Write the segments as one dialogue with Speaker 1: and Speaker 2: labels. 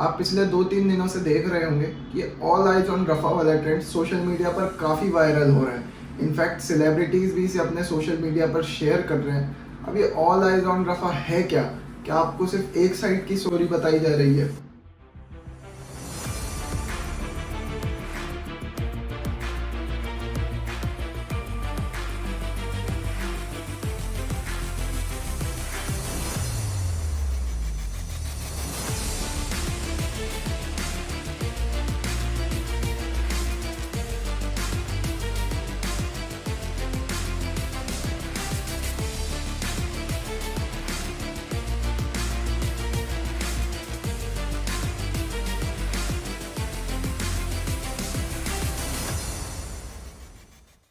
Speaker 1: आप पिछले 2-3 दिनों से देख रहे होंगे कि ऑल आइज ऑन रफा वाला ट्रेंड सोशल मीडिया पर काफ़ी वायरल हो रहा है। इनफैक्ट सेलिब्रिटीज़ भी इसे अपने सोशल मीडिया पर शेयर कर रहे हैं। अब ये ऑल आइज ऑन रफा है क्या? क्या आपको सिर्फ एक साइड की स्टोरी बताई जा रही है?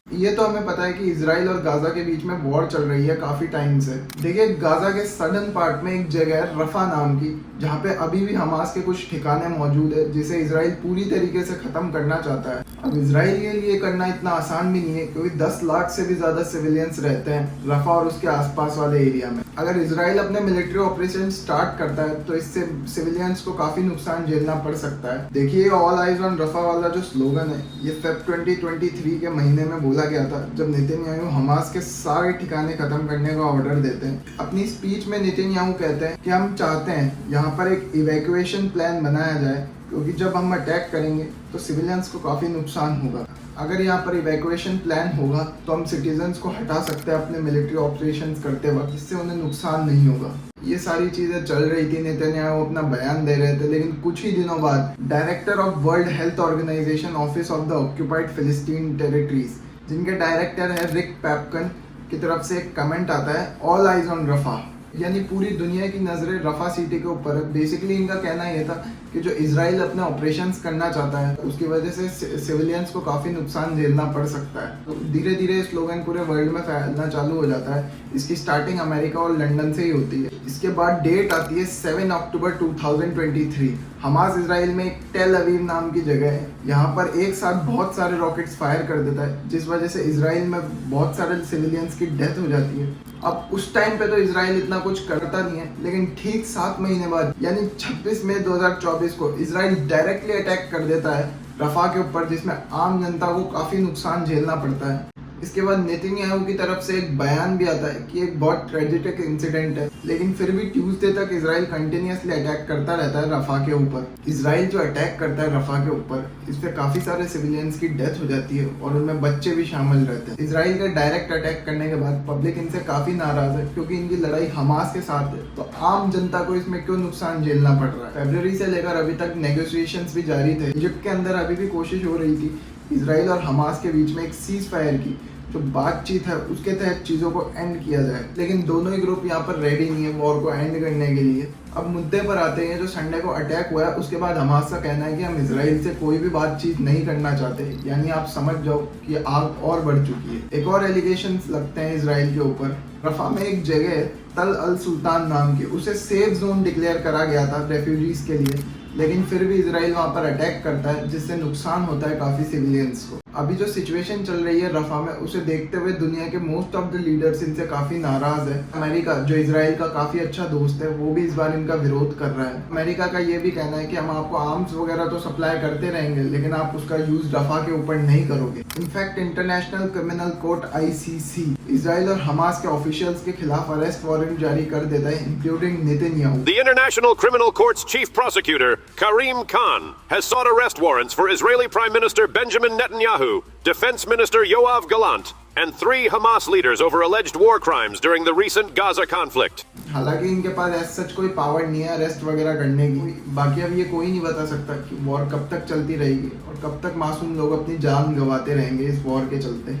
Speaker 1: ये तो हमें पता है कि इसराइल और गाजा के बीच में वॉर चल रही है काफी टाइम से। देखिए, गाजा के सदर्न पार्ट में एक जगह है रफा नाम की, जहाँ पे अभी भी हमास के कुछ ठिकाने मौजूद है जिसे इसराइल पूरी तरीके से खत्म करना चाहता है। अब इसराइल के लिए करना इतना आसान भी नहीं है, क्योंकि 10 लाख से भी ज्यादा सिविलियंस रहते हैं रफा और उसके आसपास वाले एरिया में। अगर इसराइल अपने मिलिट्री ऑपरेशन स्टार्ट करता है तो इससे सिविलियंस को काफी नुकसान झेलना पड़ सकता है। देखिए, ऑल आइज ऑन रफा वाला जो स्लोगन है, ये फेब 2023 के महीने में बोला गया था, जब नेतन्याहू हमास के सारे ठिकाने खत्म करने का ऑर्डर देते हैं। अपनी स्पीच में नेतन्याहू कहते हैं कि हम चाहते हैं यहाँ पर एक इवैक्यूएशन प्लान बनाया जाए, क्योंकि जब हम अटैक करेंगे तो सिविलियंस को काफ़ी नुकसान होगा। अगर यहाँ पर इवैक्यूएशन प्लान होगा तो हम सिटीजन्स को हटा सकते हैं अपने मिलिट्री ऑपरेशंस करते वक्त, जिससे उन्हें नुकसान नहीं होगा। ये सारी चीज़ें चल रही थी, नेतन्याहू अपना बयान दे रहे थे, लेकिन कुछ ही दिनों बाद director of World Health Organization office of the occupied फिलिस्तीन टेरिटरीज, जिनके डायरेक्टर है रिक पैपकन, की तरफ से एक कमेंट आता है ऑल आइज ऑन रफा, यानी पूरी दुनिया की नज़रें रफा सिटी के ऊपर है। बेसिकली इनका कहना यह था कि जो इसराइल अपने ऑपरेशंस करना चाहता है उसकी वजह से सिविलियंस को काफ़ी नुकसान झेलना पड़ सकता है। तो धीरे धीरे स्लोगन पूरे वर्ल्ड में फैलना चालू हो जाता है। इसकी स्टार्टिंग अमेरिका और लंदन से ही होती है। इसके बाद डेट आती है 7 अक्टूबर 2023। हमास इसराइल में एक टेल अवीव नाम की जगह है, यहाँ पर एक साथ बहुत सारे रॉकेट्स फायर कर देता है, जिस वजह से इसराइल में बहुत सारे सिविलियंस की डेथ हो जाती है। अब उस टाइम पे तो इसराइल इतना कुछ करता नहीं है, लेकिन ठीक 7 महीने बाद यानी 26 मई 2024 को इसराइल डायरेक्टली अटैक कर देता है रफा के ऊपर, जिसमें आम जनता को काफ़ी नुकसान झेलना पड़ता है। इसके बाद नेतन्याहू की तरफ से एक बयान भी आता है कि एक बहुत ट्रेजिक इंसिडेंट है, लेकिन फिर भी ट्यूसडे तक इसराइल कंटिन्यूसली अटैक करता रहता है रफा के ऊपर। इसराइल जो अटैक करता है रफा के ऊपर, इससे काफ़ी सारे सिविलियंस की डेथ हो जाती है और उनमें बच्चे भी शामिल रहते हैं। इसराइल का डायरेक्ट अटैक करने के बाद पब्लिक इनसे काफ़ी नाराज है, क्योंकि इनकी लड़ाई हमास के साथ है, तो आम जनता को इसमें क्यों नुकसान झेलना पड़ रहा है। फरवरी से लेकर अभी तक नेगोशिएशंस भी जारी थे। इजिप्ट के अंदर अभी भी कोशिश हो रही थी इसराइल और हमास के बीच में एक सीज फायर की जो बातचीत है उसके तहत चीज़ों को एंड किया जाए, लेकिन दोनों ही ग्रुप यहाँ पर रेडी नहीं है वॉर को एंड करने के लिए। अब मुद्दे पर आते हैं, जो संडे को अटैक हुआ है उसके बाद हमास का कहना है कि हम इसराइल से कोई भी बातचीत नहीं करना चाहते, यानी आप समझ जाओ कि आग और बढ़ चुकी है। एक और एलिगेशंस लगते हैं इसराइल के ऊपर। रफा में एक जगह है तल अल सुल्तान नाम की, उसे सेफ जोन डिक्लेयर करा गया था रेफ्यूजीज के लिए, लेकिन फिर भी इसराइल वहाँ पर अटैक करता है, जिससे नुकसान होता है काफ़ी सिविलियंस को। अभी जो सिचुएशन चल रही है रफा में, उसे देखते हुए दुनिया के मोस्ट ऑफ द लीडर्स इनसे काफ़ी नाराज है। अमेरिका, जो इसराइल का काफ़ी अच्छा दोस्त है, वो भी इस बार इनका विरोध कर रहा है। अमेरिका का ये भी कहना है कि हम आपको आर्म्स वगैरह तो सप्लाई करते रहेंगे, लेकिन आप उसका यूज रफा के ऊपर नहीं करोगे। In fact international criminal court ICC Israel और हमास के ऑफिशियल्स के खिलाफ अरेस्ट वारंट जारी कर देता है, including Netanyahu.
Speaker 2: The International Criminal Court's chief prosecutor, Karim Khan, has sought arrest warrants for Israeli Prime Minister Benjamin Netanyahu, Defense Minister Yoav Gallant, and 3 Hamas leaders over alleged war crimes during the recent Gaza conflict.
Speaker 1: हालांकि इनके पास ऐसा सच कोई power नहीं है arrest वगैरह करने की। बाकी अब ये कोई नहीं बता सकता कि वॉर कब तक चलती रहेगी और कब तक मासूम लोग अपनी जान गंवाते रहेंगे इस वॉर के चलते।